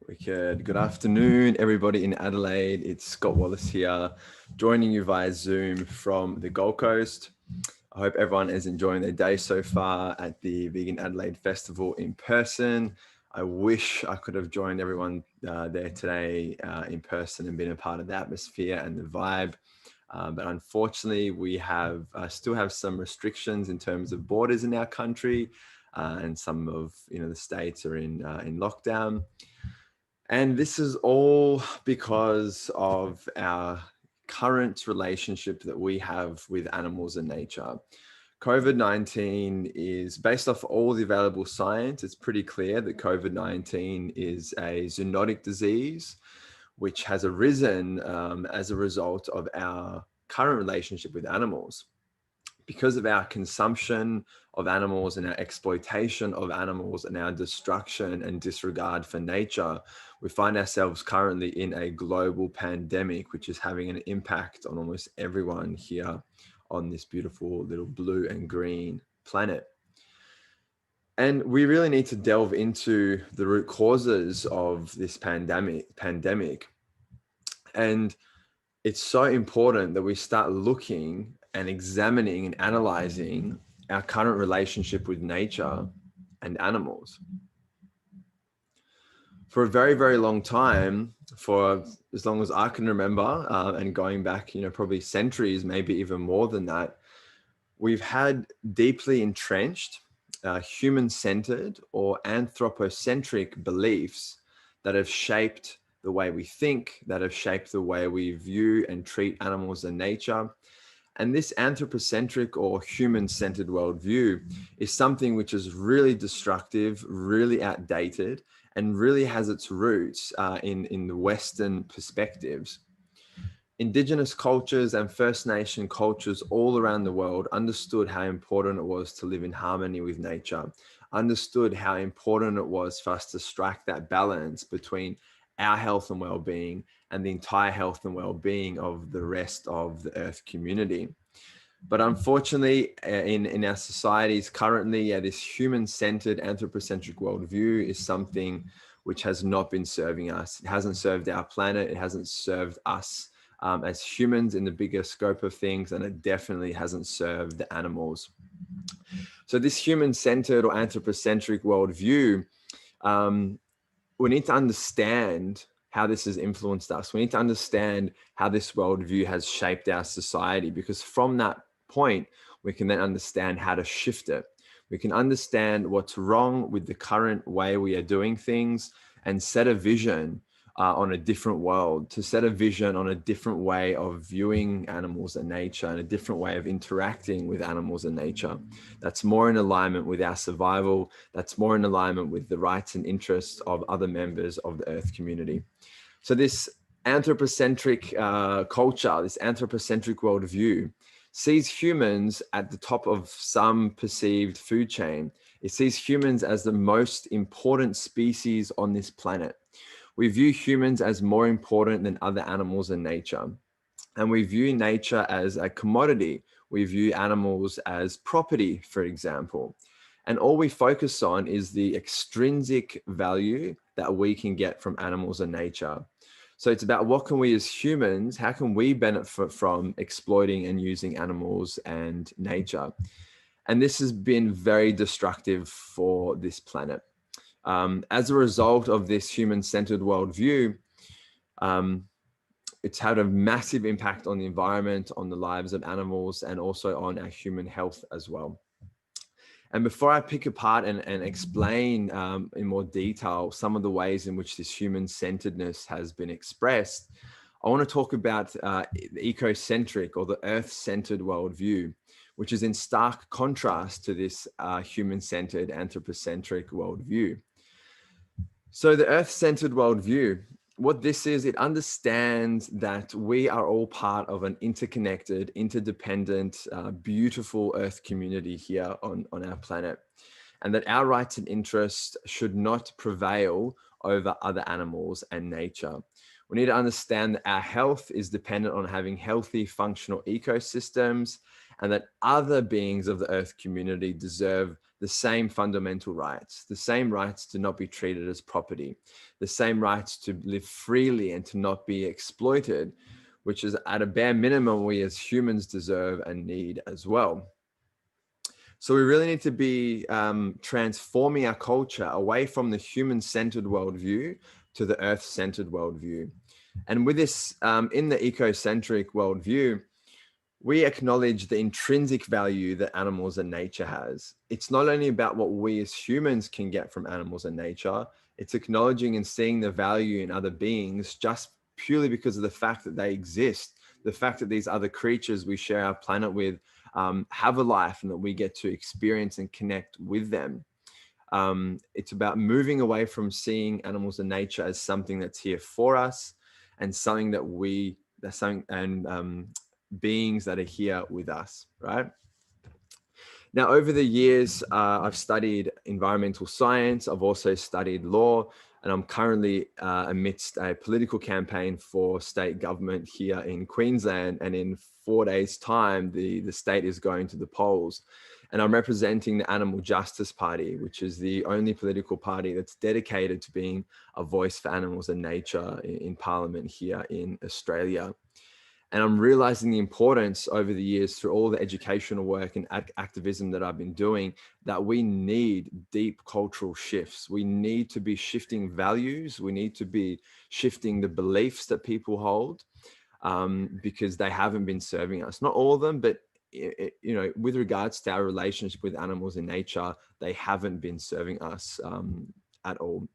Wicked. Good afternoon, everybody in Adelaide. It's Scott Wallace here, joining you via Zoom from the Gold Coast. I hope everyone is enjoying their day so far at the Vegan Adelaide Festival in person. I wish I could have joined everyone there today in person and been a part of the atmosphere and the vibe. But unfortunately, we still have some restrictions in terms of borders in our country, and some of the states are in lockdown. And this is all because of our current relationship that we have with animals and nature. COVID-19 is based off all the available science. It's pretty clear that COVID-19 is a zoonotic disease, which has arisen as a result of our current relationship with animals. Because of our consumption of animals and our exploitation of animals and our destruction and disregard for nature, we find ourselves currently in a global pandemic, which is having an impact on almost everyone here on this beautiful little blue and green planet. And we really need to delve into the root causes of this pandemic. And it's so important that we start looking and examining and analyzing our current relationship with nature and animals. For a very, very long time, for as long as I can remember, and going back, probably centuries, maybe even more than that, we've had deeply entrenched, human-centered or anthropocentric beliefs that have shaped the way we think, that have shaped the way we view and treat animals and nature. And this anthropocentric or human-centered worldview is something which is really destructive, really outdated, and really has its roots in the Western perspectives. Indigenous cultures and First Nation cultures all around the world understood how important it was to live in harmony with nature, understood how important it was for us to strike that balance between our health and well-being and the entire health and well-being of the rest of the Earth community. But unfortunately, in our societies currently, this human-centered anthropocentric worldview is something which has not been serving us. It hasn't served our planet. It hasn't served us as humans in the bigger scope of things, and it definitely hasn't served the animals. So this human-centered or anthropocentric worldview, we need to understand how this has influenced us. We need to understand how this worldview has shaped our society, because from that point, we can then understand how to shift it. We can understand what's wrong with the current way we are doing things and set a vision on a different world, to set a vision on a different way of viewing animals and nature and a different way of interacting with animals and nature. That's more in alignment with our survival. That's more in alignment with the rights and interests of other members of the Earth community. So this anthropocentric culture, this anthropocentric worldview, sees humans at the top of some perceived food chain. It sees humans as the most important species on this planet. We view humans as more important than other animals in nature. And we view nature as a commodity. We view animals as property, for example. And all we focus on is the extrinsic value that we can get from animals and nature. So it's about what can we as humans, how can we benefit from exploiting and using animals and nature? And this has been very destructive for this planet. As a result of this human-centered worldview, it's had a massive impact on the environment, on the lives of animals, and also on our human health as well. And before I pick apart and explain in more detail some of the ways in which this human-centeredness has been expressed, I want to talk about the ecocentric or the earth-centered worldview, which is in stark contrast to this human-centered anthropocentric worldview. So the earth-centered worldview, what this is, it understands that we are all part of an interconnected, interdependent, beautiful Earth community here on our planet, and that our rights and interests should not prevail over other animals and nature. We need to understand that our health is dependent on having healthy, functional ecosystems, and that other beings of the Earth community deserve the same fundamental rights, the same rights to not be treated as property, the same rights to live freely and to not be exploited, which is at a bare minimum we as humans deserve and need as well. So we really need to be transforming our culture away from the human-centered worldview to the earth-centered worldview. And with this, in the ecocentric worldview, we acknowledge the intrinsic value that animals and nature has. It's not only about what we as humans can get from animals and nature, it's acknowledging and seeing the value in other beings just purely because of the fact that they exist, the fact that these other creatures we share our planet with have a life and that we get to experience and connect with them. It's about moving away from seeing animals and nature as something that's here for us and something that beings that are here with us, right? Now, over the years, I've studied environmental science. I've also studied law, and I'm currently amidst a political campaign for state government here in Queensland. And in 4 days' time, the state is going to the polls. And I'm representing the Animal Justice Party, which is the only political party that's dedicated to being a voice for animals and nature in Parliament here in Australia. And I'm realizing the importance over the years through all the educational work and activism that I've been doing, that we need deep cultural shifts. We need to be shifting values. We need to be shifting the beliefs that people hold because they haven't been serving us. Not all of them, but with regards to our relationship with animals in nature, they haven't been serving us at all.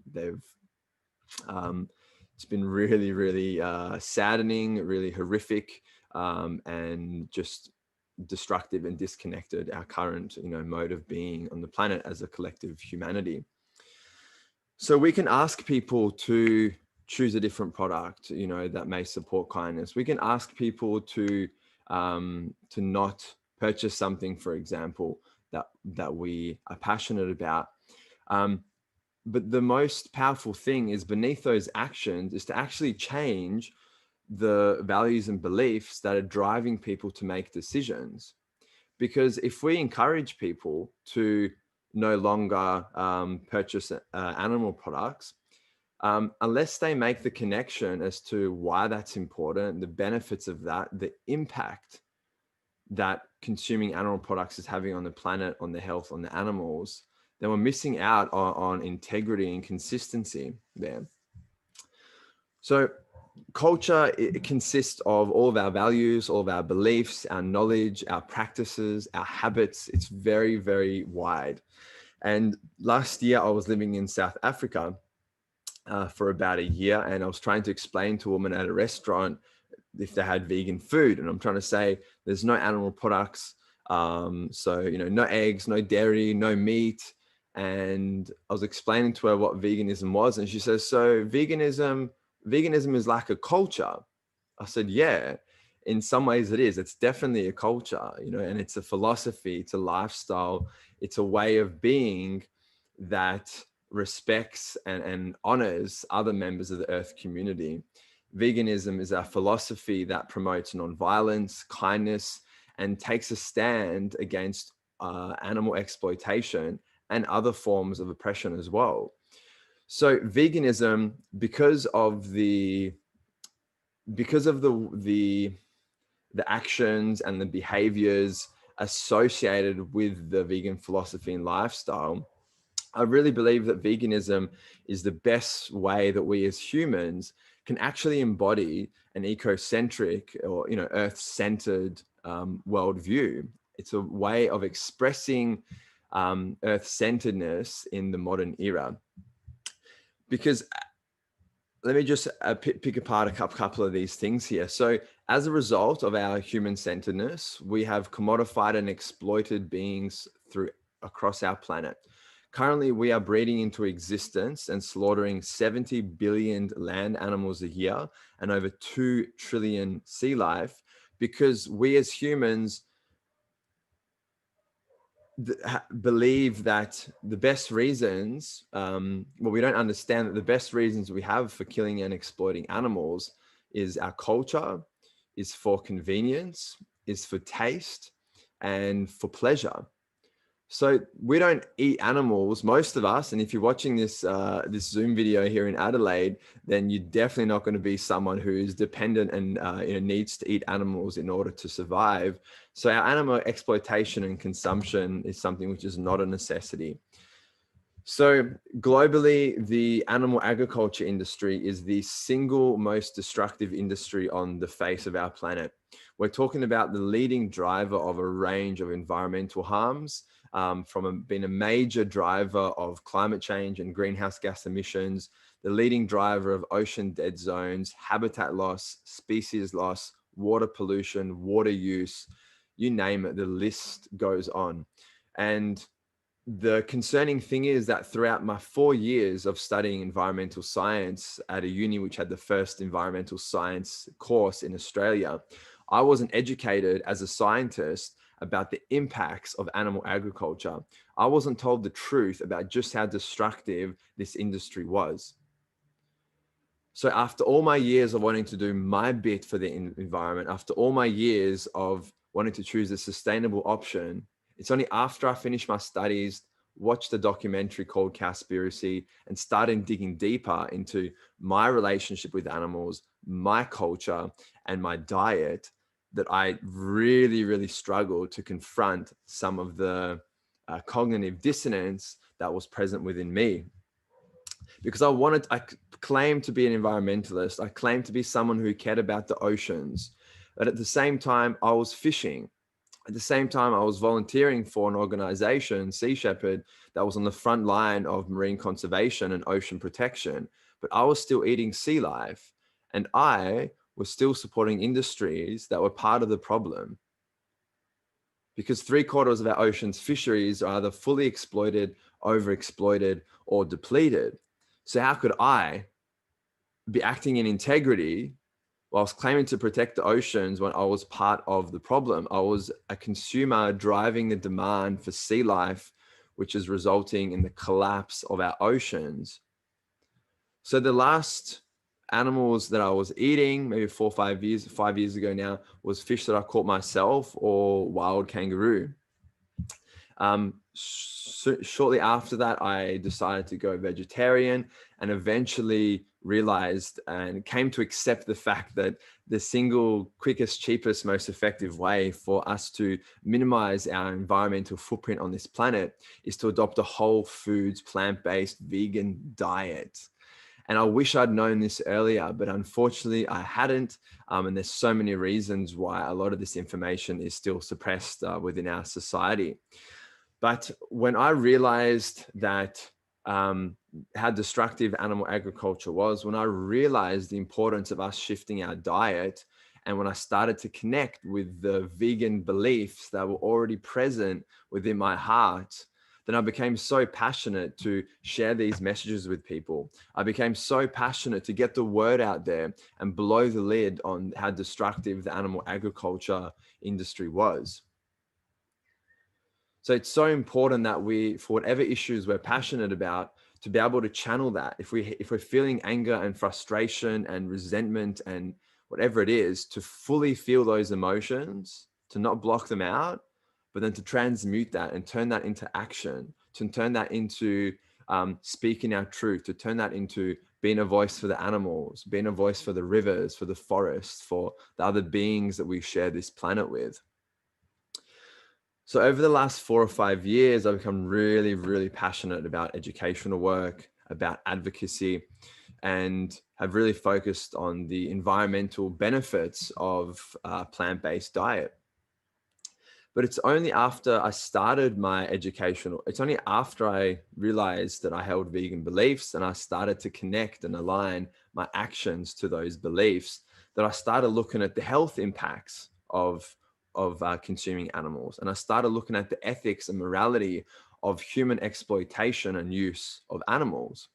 It's been really, really saddening, really horrific, and just destructive and disconnected our current, mode of being on the planet as a collective humanity. So we can ask people to choose a different product, that may support kindness. We can ask people to not purchase something, for example, that we are passionate about. But the most powerful thing is beneath those actions is to actually change the values and beliefs that are driving people to make decisions. Because if we encourage people to no longer purchase animal products, unless they make the connection as to why that's important, the benefits of that, the impact that consuming animal products is having on the planet, on the health, on the animals, then we're missing out on integrity and consistency there. So culture, it consists of all of our values, all of our beliefs, our knowledge, our practices, our habits. It's very, very wide. And last year I was living in South Africa for about a year, and I was trying to explain to a woman at a restaurant if they had vegan food. And I'm trying to say there's no animal products. So, no eggs, no dairy, no meat. And I was explaining to her what veganism was. And she says, so veganism is like a culture. I said, yeah, in some ways it is. It's definitely a culture, and it's a philosophy, it's a lifestyle, it's a way of being that respects and honors other members of the Earth community. Veganism is a philosophy that promotes nonviolence, kindness, and takes a stand against animal exploitation and other forms of oppression as well. So veganism, because of the actions and the behaviors associated with the vegan philosophy and lifestyle, I really believe that veganism is the best way that we as humans can actually embody an ecocentric or earth-centered worldview. It's a way of expressing earth-centeredness in the modern era. Because let me just pick apart a couple of these things here. So as a result of our human-centeredness, we have commodified and exploited beings across our planet. Currently, we are breeding into existence and slaughtering 70 billion land animals a year and over 2 trillion sea life, because we as humans believe that the best reasons, we don't understand that the best reasons we have for killing and exploiting animals is our culture, is for convenience, is for taste, and for pleasure. So we don't eat animals, most of us. And if you're watching this Zoom video here in Adelaide, then you're definitely not going to be someone who is dependent and needs to eat animals in order to survive. So our animal exploitation and consumption is something which is not a necessity. So globally, the animal agriculture industry is the single most destructive industry on the face of our planet. We're talking about the leading driver of a range of environmental harms, being a major driver of climate change and greenhouse gas emissions, the leading driver of ocean dead zones, habitat loss, species loss, water pollution, water use, you name it, the list goes on. And the concerning thing is that throughout my 4 years of studying environmental science at a uni which had the first environmental science course in Australia, I wasn't educated as a scientist about the impacts of animal agriculture. I wasn't told the truth about just how destructive this industry was. So after all my years of wanting to do my bit for the environment, after all my years of wanting to choose a sustainable option, it's only after I finished my studies, watched a documentary called Cowspiracy, and started digging deeper into my relationship with animals, my culture, and my diet that I really, really struggled to confront some of the cognitive dissonance that was present within me. Because I claimed to be an environmentalist. I claimed to be someone who cared about the oceans. But at the same time, I was fishing. At the same time, I was volunteering for an organization, Sea Shepherd, that was on the front line of marine conservation and ocean protection. But I was still eating sea life. And I was still supporting industries that were part of the problem. Because 3/4 of our ocean's fisheries are either fully exploited, overexploited, or depleted. So how could I be acting in integrity whilst claiming to protect the oceans when I was part of the problem? I was a consumer driving the demand for sea life, which is resulting in the collapse of our oceans. So the last animals that I was eating, maybe 5 years ago now, was fish that I caught myself or wild kangaroo. Shortly after that, I decided to go vegetarian and eventually realized and came to accept the fact that the single quickest, cheapest, most effective way for us to minimize our environmental footprint on this planet is to adopt a whole foods, plant-based, vegan diet. And I wish I'd known this earlier, but unfortunately I hadn't. And there's so many reasons why a lot of this information is still suppressed within our society. But when I realized that how destructive animal agriculture was, when I realized the importance of us shifting our diet, and when I started to connect with the vegan beliefs that were already present within my heart, then I became so passionate to share these messages with people. I became so passionate to get the word out there and blow the lid on how destructive the animal agriculture industry was. So it's so important that we, for whatever issues we're passionate about, to be able to channel that. If we're feeling anger and frustration and resentment and whatever it is, to fully feel those emotions, to not block them out, but then to transmute that and turn that into action, to turn that into speaking our truth, to turn that into being a voice for the animals, being a voice for the rivers, for the forests, for the other beings that we share this planet with. So over the last 4 or 5 years, I've become really, really passionate about educational work, about advocacy, and have really focused on the environmental benefits of a plant-based diet. But it's only after I started my it's only after I realized that I held vegan beliefs and I started to connect and align my actions to those beliefs that I started looking at the health impacts of consuming animals. And I started looking at the ethics and morality of human exploitation and use of animals.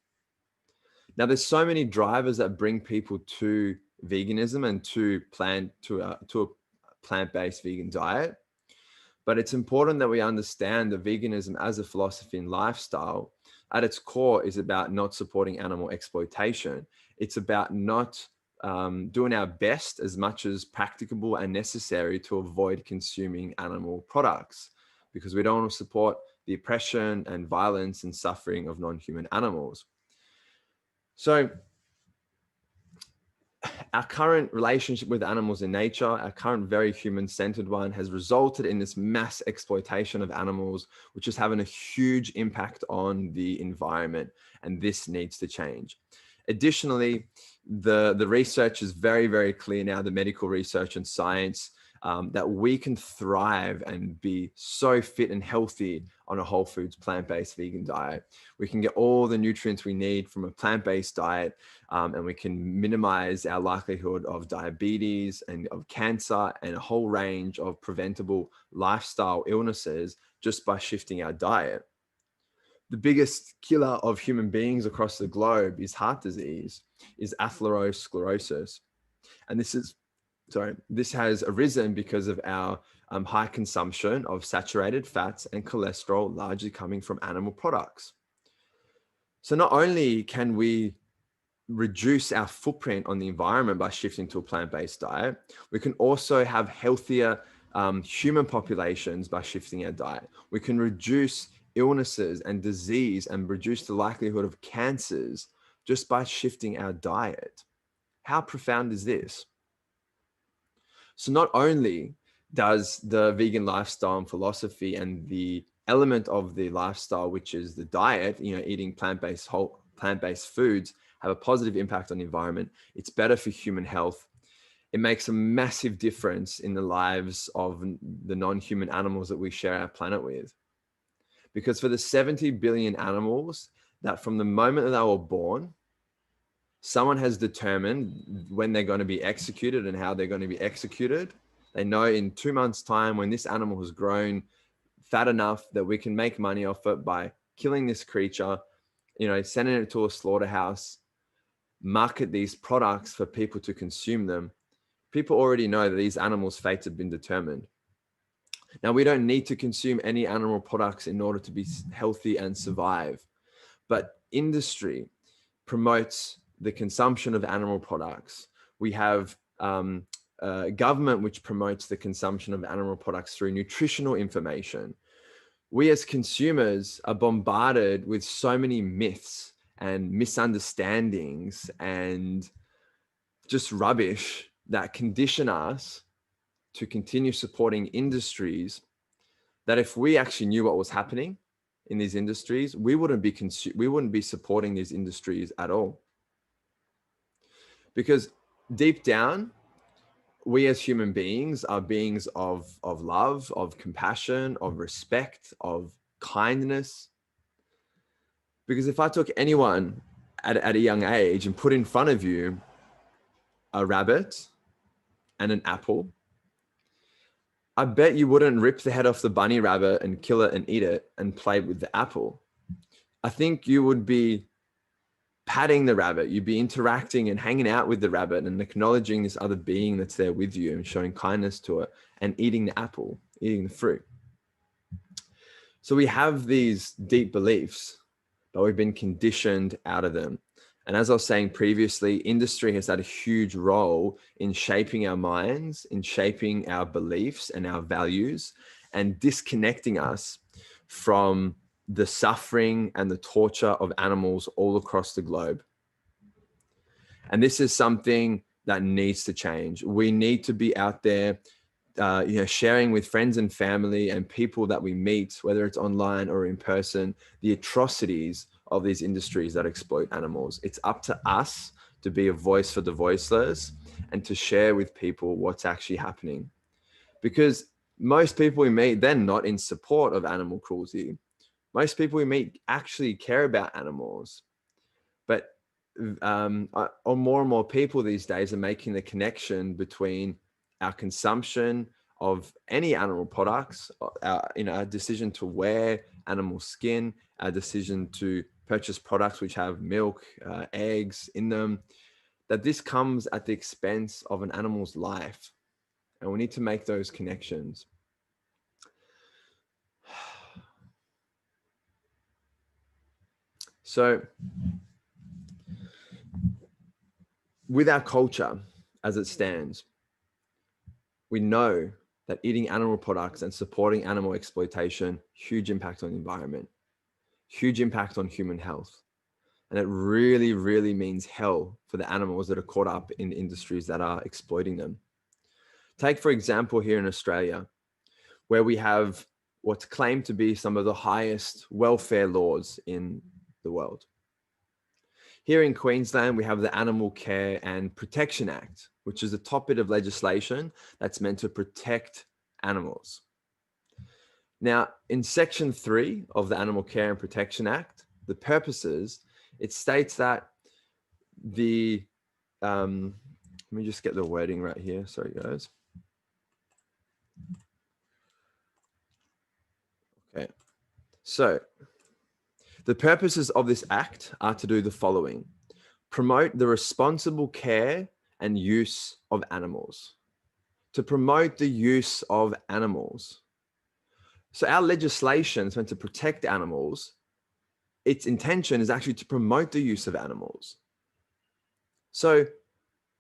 Now, there's so many drivers that bring people to veganism and to a plant-based vegan diet. But it's important that we understand that veganism as a philosophy and lifestyle at its core is about not supporting animal exploitation. It's about not doing our best as much as practicable and necessary to avoid consuming animal products, because we don't want to support the oppression and violence and suffering of non-human animals. So our current relationship with animals in nature, our current very human-centered one, has resulted in this mass exploitation of animals, which is having a huge impact on the environment, and this needs to change. Additionally, the research is very, very clear now, the medical research and science, that we can thrive and be so fit and healthy on a whole foods, plant-based vegan diet. We can get all the nutrients we need from a plant-based diet, and we can minimize our likelihood of diabetes and of cancer and a whole range of preventable lifestyle illnesses just by shifting our diet. The biggest killer of human beings across the globe is heart disease, is atherosclerosis. And this has arisen because of our high consumption of saturated fats and cholesterol, largely coming from animal products. So not only can we reduce our footprint on the environment by shifting to a plant-based diet, we can also have healthier human populations by shifting our diet. We can reduce illnesses and disease and reduce the likelihood of cancers just by shifting our diet. How profound is this? So not only does the vegan lifestyle and philosophy and the element of the lifestyle, which is the diet, eating plant-based foods, have a positive impact on the environment, it's better for human health. It makes a massive difference in the lives of the non-human animals that we share our planet with. Because for the 70 billion animals that from the moment that they were born, someone has determined when they're going to be executed and how they're going to be executed. They know in 2 months' time, when this animal has grown fat enough that we can make money off it by killing this creature, sending it to a slaughterhouse, market these products for people to consume them. People already know that these animals' fates have been determined. Now, we don't need to consume any animal products in order to be healthy and survive. But industry promotes the consumption of animal products. We have government which promotes the consumption of animal products through nutritional information. We as consumers are bombarded with so many myths and misunderstandings and just rubbish that condition us to continue supporting industries that if we actually knew what was happening in these industries, we wouldn't be supporting these industries at all. Because deep down, we as human beings are beings of love, of compassion, of respect, of kindness. Because if I took anyone at a young age and put in front of you a rabbit and an apple, I bet you wouldn't rip the head off the bunny rabbit and kill it and eat it and play with the apple. I think you would be patting the rabbit, you'd be interacting and hanging out with the rabbit and acknowledging this other being that's there with you and showing kindness to it and eating the apple, eating the fruit. So we have these deep beliefs, but we've been conditioned out of them. And as I was saying previously, industry has had a huge role in shaping our minds, in shaping our beliefs and our values, and disconnecting us from the suffering and the torture of animals all across the globe. And this is something that needs to change. We need to be out there, sharing with friends and family and people that we meet, whether it's online or in person, the atrocities of these industries that exploit animals. It's up to us to be a voice for the voiceless and to share with people what's actually happening. Because most people we meet, they're not in support of animal cruelty. Most people we meet actually care about animals. But more and more people these days are making the connection between our consumption of any animal products, our decision to wear animal skin, our decision to purchase products which have milk, eggs in them, that this comes at the expense of an animal's life. And we need to make those connections. So with our culture as it stands, we know that eating animal products and supporting animal exploitation, huge impact on the environment, huge impact on human health. And it really, really means hell for the animals that are caught up in industries that are exploiting them. Take, for example, here in Australia, where we have what's claimed to be some of the highest welfare laws in the world. Here in Queensland, we have the Animal Care and Protection Act, which is a top bit of legislation that's meant to protect animals. Now, in Section 3 of the Animal Care and Protection Act, the purposes, it states that let me just get the wording right here. Sorry, guys. Okay. So the purposes of this act are to do the following: promote the responsible care and use of animals, to promote the use of animals. So our legislation is meant to protect animals. Its intention is actually to promote the use of animals. So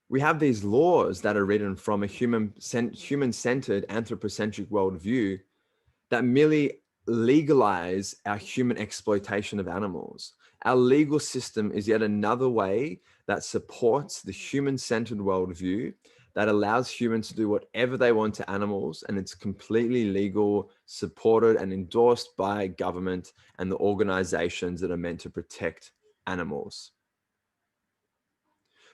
we have these laws that are written from a human-centered anthropocentric worldview that merely legalize our human exploitation of animals. Our legal system is yet another way that supports the human-centered worldview that allows humans to do whatever they want to animals, and it's completely legal, supported and endorsed by government and the organizations that are meant to protect animals.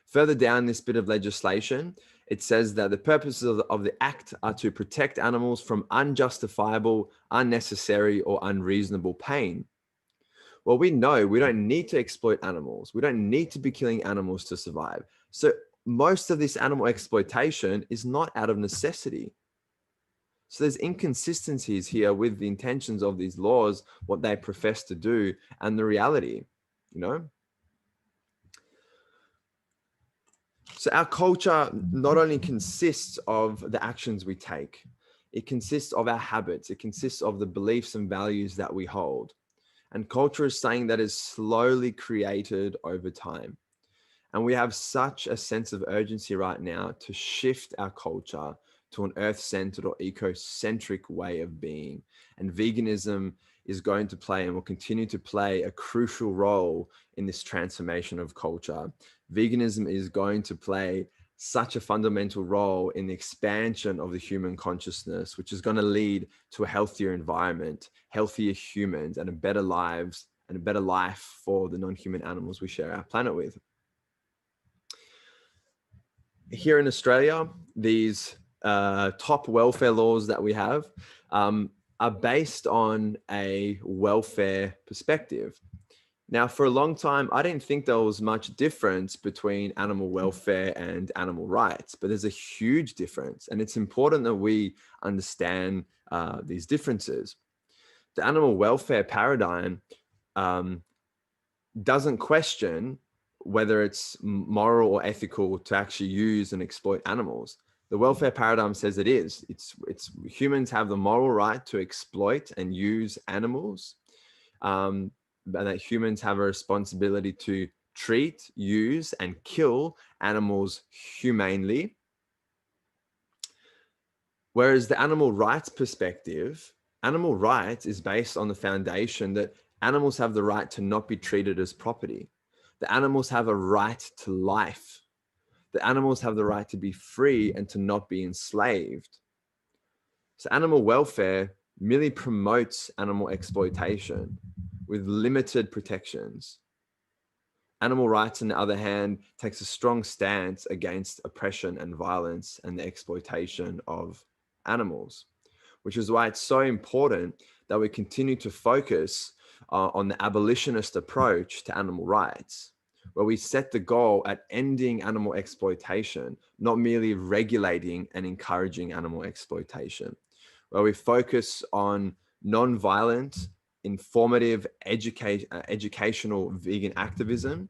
Further down this bit of legislation, it says that the purposes of the act are to protect animals from unjustifiable, unnecessary, or unreasonable pain. Well, we know we don't need to exploit animals. We don't need to be killing animals to survive. So most of this animal exploitation is not out of necessity. So there's inconsistencies here with the intentions of these laws, what they profess to do, and the reality, you know? So our culture not only consists of the actions we take, it consists of our habits, it consists of the beliefs and values that we hold. And culture is something that is slowly created over time. And we have such a sense of urgency right now to shift our culture to an earth-centered or eco-centric way of being. And veganism is going to play and will continue to play a crucial role in this transformation of culture. Veganism is going to play such a fundamental role in the expansion of the human consciousness, which is going to lead to a healthier environment, healthier humans, and a better lives and a better life for the non-human animals we share our planet with. Here in Australia, these top welfare laws that we have are based on a welfare perspective. Now, for a long time, I didn't think there was much difference between animal welfare and animal rights, but there's a huge difference. And it's important that we understand these differences. The animal welfare paradigm doesn't question whether it's moral or ethical to actually use and exploit animals. The welfare paradigm says it is. It's humans have the moral right to exploit and use animals, and that humans have a responsibility to treat, use, and kill animals humanely. Whereas the animal rights perspective, animal rights is based on the foundation that animals have the right to not be treated as property. The animals have a right to life. The animals have the right to be free and to not be enslaved. So animal welfare merely promotes animal exploitation with limited protections. Animal rights, on the other hand, takes a strong stance against oppression and violence and the exploitation of animals, which is why it's so important that we continue to focus on the abolitionist approach to animal rights, where we set the goal at ending animal exploitation, not merely regulating and encouraging animal exploitation, where we focus on non-violent, informative, educational vegan activism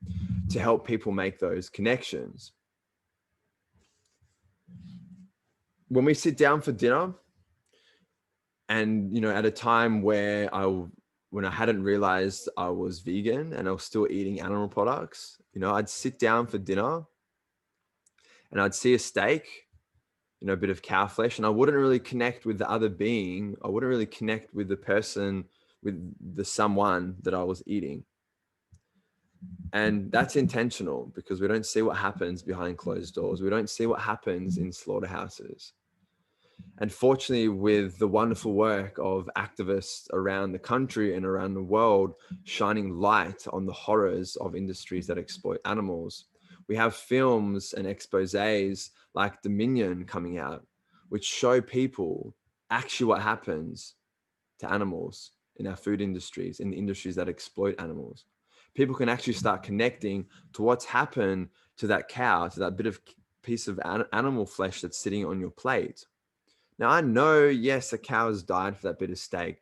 to help people make those connections. When we sit down for dinner, and at a time where when I hadn't realized I was vegan and I was still eating animal products, I'd sit down for dinner and I'd see a steak, a bit of cow flesh, and I wouldn't really connect with the other being. I wouldn't really connect with the person, with the someone that I was eating. And that's intentional, because we don't see what happens behind closed doors. We don't see what happens in slaughterhouses. And fortunately, with the wonderful work of activists around the country and around the world shining light on the horrors of industries that exploit animals, we have films and exposés like Dominion coming out, which show people actually what happens to animals in our food industries, in the industries that exploit animals. People can actually start connecting to what's happened to that cow, to that bit of piece of animal flesh that's sitting on your plate. Now, I know, yes, a cow has died for that bit of steak,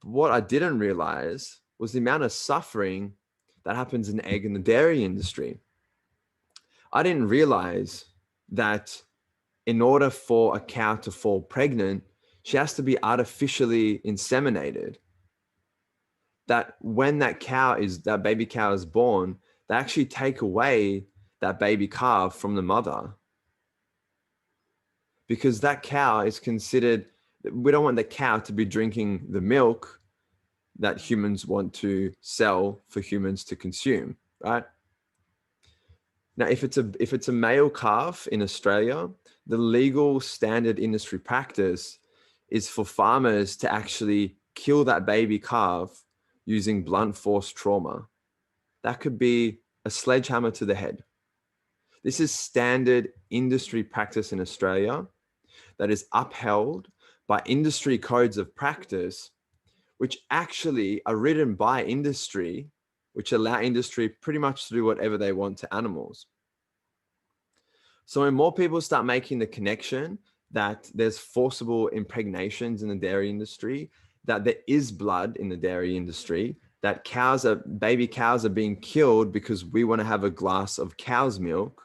but what I didn't realize was the amount of suffering that happens in the egg and the dairy industry. I didn't realize that in order for a cow to fall pregnant, she has to be artificially inseminated. That when that baby cow is born, they actually take away that baby calf from the mother, because that cow is considered, we don't want the cow to be drinking the milk that humans want to sell for humans to consume, right? Now, if it's a male calf in Australia, the legal standard industry practice is for farmers to actually kill that baby calf using blunt force trauma. That could be a sledgehammer to the head. This is standard industry practice in Australia that is upheld by industry codes of practice, which actually are written by industry, which allow industry pretty much to do whatever they want to animals. So when more people start making the connection that there's forcible impregnations in the dairy industry, that there is blood in the dairy industry, that baby cows are being killed because we want to have a glass of cow's milk,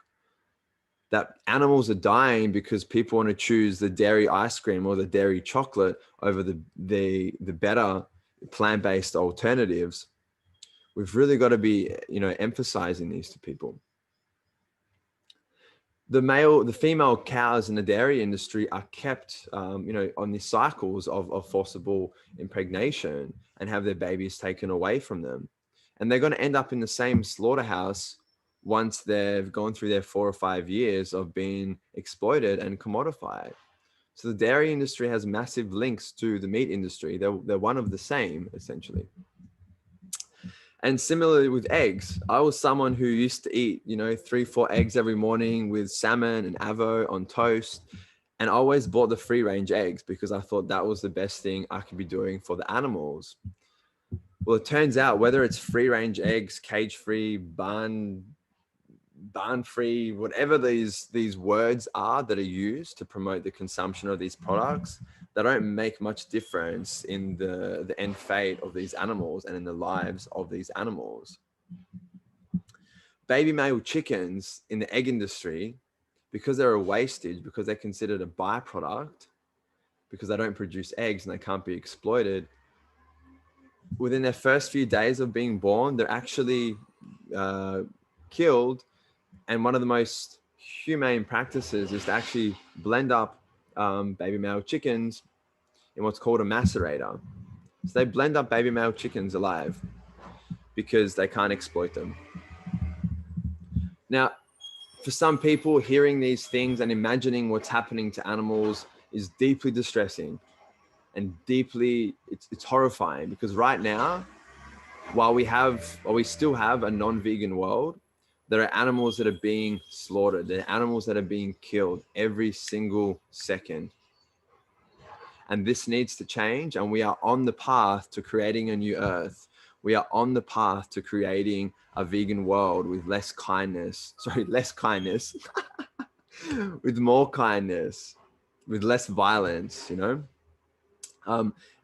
that animals are dying because people want to choose the dairy ice cream or the dairy chocolate over the better plant-based alternatives. We've really got to be, emphasizing these to people. The female cows in the dairy industry are kept, on these cycles of forcible impregnation and have their babies taken away from them. And they're going to end up in the same slaughterhouse once they've gone through their 4 or 5 years of being exploited and commodified. So the dairy industry has massive links to the meat industry. They're one of the same, essentially. And similarly with eggs, I was someone who used to eat, 3, 4 eggs every morning with salmon and avo on toast. And I always bought the free range eggs because I thought that was the best thing I could be doing for the animals. Well, it turns out whether it's free range eggs, cage free, barn free, whatever these words are that are used to promote the consumption of these products, they don't make much difference in the end fate of these animals and in the lives of these animals. Baby male chickens in the egg industry, because they're a wastage, because they're considered a byproduct, because they don't produce eggs and they can't be exploited, within their first few days of being born, they're actually killed. And one of the most humane practices is to actually blend up baby male chickens in what's called a macerator. So they blend up baby male chickens alive because they can't exploit them. Now, for some people, hearing these things and imagining what's happening to animals is deeply distressing and it's horrifying, because right now, while we still have a non-vegan world, there are animals that are being slaughtered. There are animals that are being killed every single second. And this needs to change. And we are on the path to creating a new earth. We are on the path to creating a vegan world with less kindness, with more kindness, with less violence, and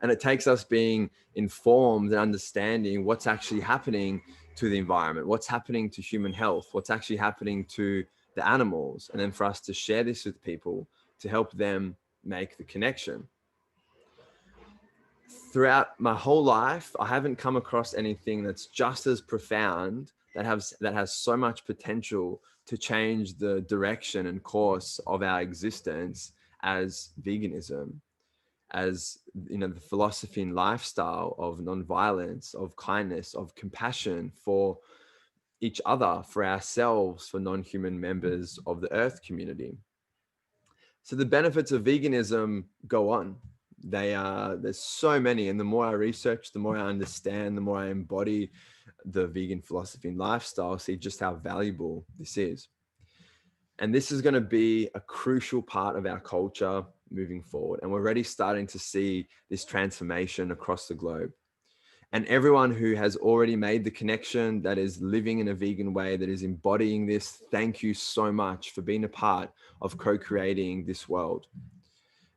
it takes us being informed and understanding what's actually happening to the environment, what's happening to human health, what's actually happening to the animals, and then for us to share this with people to help them make the connection. Throughout my whole life, I haven't come across anything that's just as profound, that has so much potential to change the direction and course of our existence as veganism, as, the philosophy and lifestyle of nonviolence, of kindness, of compassion for each other, for ourselves, for non-human members of the earth community. So the benefits of veganism go on. There's so many, and the more I research, the more I understand, the more I embody the vegan philosophy and lifestyle, see just how valuable this is. And this is going to be a crucial part of our culture moving forward. And we're already starting to see this transformation across the globe. And everyone who has already made the connection, that is living in a vegan way, that is embodying this, thank you so much for being a part of co-creating this world.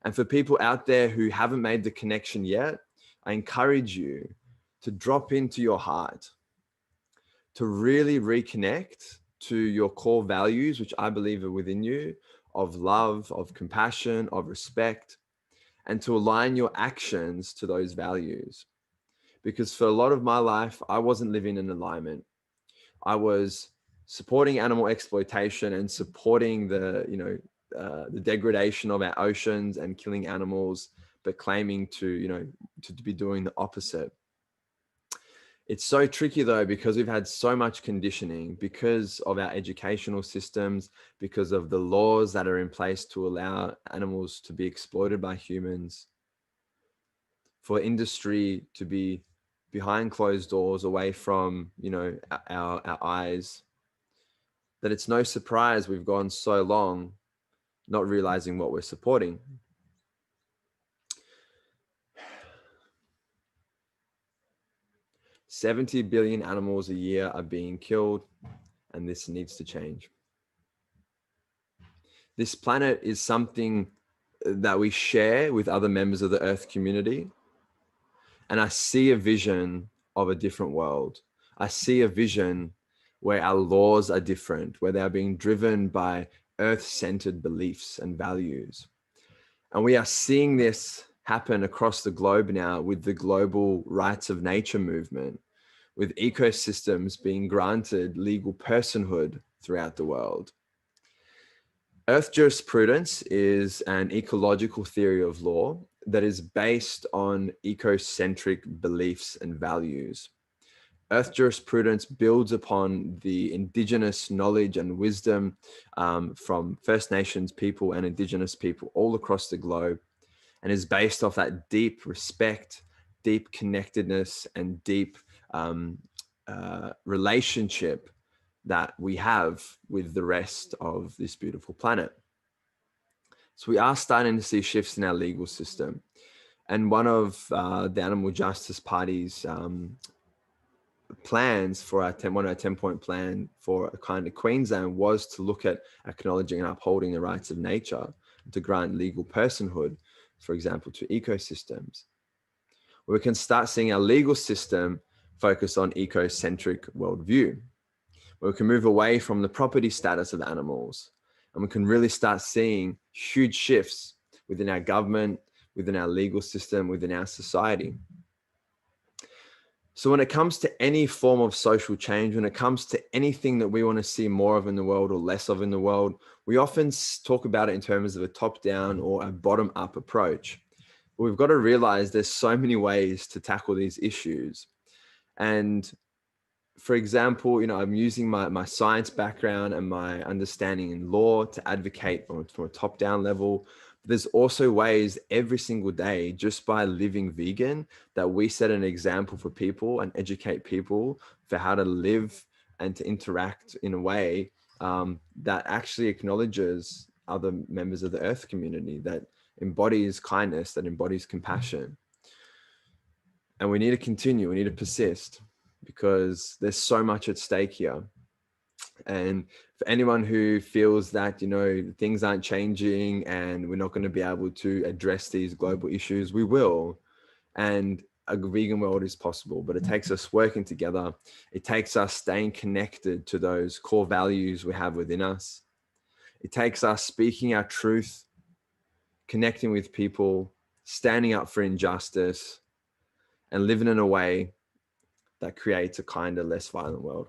And for people out there who haven't made the connection yet, I encourage you to drop into your heart, to really reconnect to your core values, which I believe are within you, of love, of compassion, of respect, and to align your actions to those values. Because for a lot of my life, I wasn't living in alignment. I was supporting animal exploitation and supporting the degradation of our oceans and killing animals, but claiming to be doing the opposite. It's so tricky though, because we've had so much conditioning, because of our educational systems, because of the laws that are in place to allow animals to be exploited by humans, for industry to be behind closed doors, away from our eyes, that it's no surprise we've gone so long not realizing what we're supporting. $70 billion animals a year are being killed, and this needs to change. This planet is something that we share with other members of the Earth community. And I see a vision of a different world. I see a vision where our laws are different, where they are being driven by Earth-centered beliefs and values. And we are seeing this happen across the globe now with the global rights of nature movement, with ecosystems being granted legal personhood throughout the world. Earth jurisprudence is an ecological theory of law that is based on ecocentric beliefs and values. Earth jurisprudence builds upon the indigenous knowledge and wisdom from First Nations people and indigenous people all across the globe, and is based off that deep respect, deep connectedness, and deep relationship that we have with the rest of this beautiful planet. So we are starting to see shifts in our legal system. And one of the Animal Justice Party's plans for our 10-point plan for a kind of Queensland was to look at acknowledging and upholding the rights of nature, to grant legal personhood, for example, to ecosystems. We can start seeing our legal system focus on ecocentric worldview, where we can move away from the property status of animals, and we can really start seeing huge shifts within our government, within our legal system, within our society. So when it comes to any form of social change, when it comes to anything that we want to see more of in the world or less of in the world, we often talk about it in terms of a top-down or a bottom-up approach. But we've got to realize there's so many ways to tackle these issues. And for example, I'm using my science background and my understanding in law to advocate from a top-down level. But there's also ways every single day, just by living vegan, that we set an example for people and educate people for how to live and to interact in a way that actually acknowledges other members of the Earth community, that embodies kindness, that embodies compassion. And we need to continue, we need to persist, because there's so much at stake here. And for anyone who feels that, things aren't changing and we're not going to be able to address these global issues, we will. And a vegan world is possible, but it takes us working together. It takes us staying connected to those core values we have within us. It takes us speaking our truth, connecting with people, standing up for injustice, and living in a way that creates a kinder, less violent world.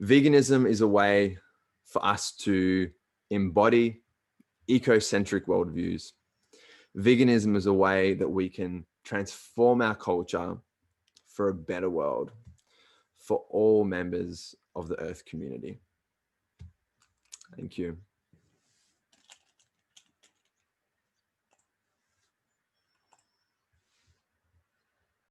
Veganism is a way for us to embody ecocentric worldviews. Veganism is a way that we can transform our culture for a better world for all members of the Earth community. Thank you.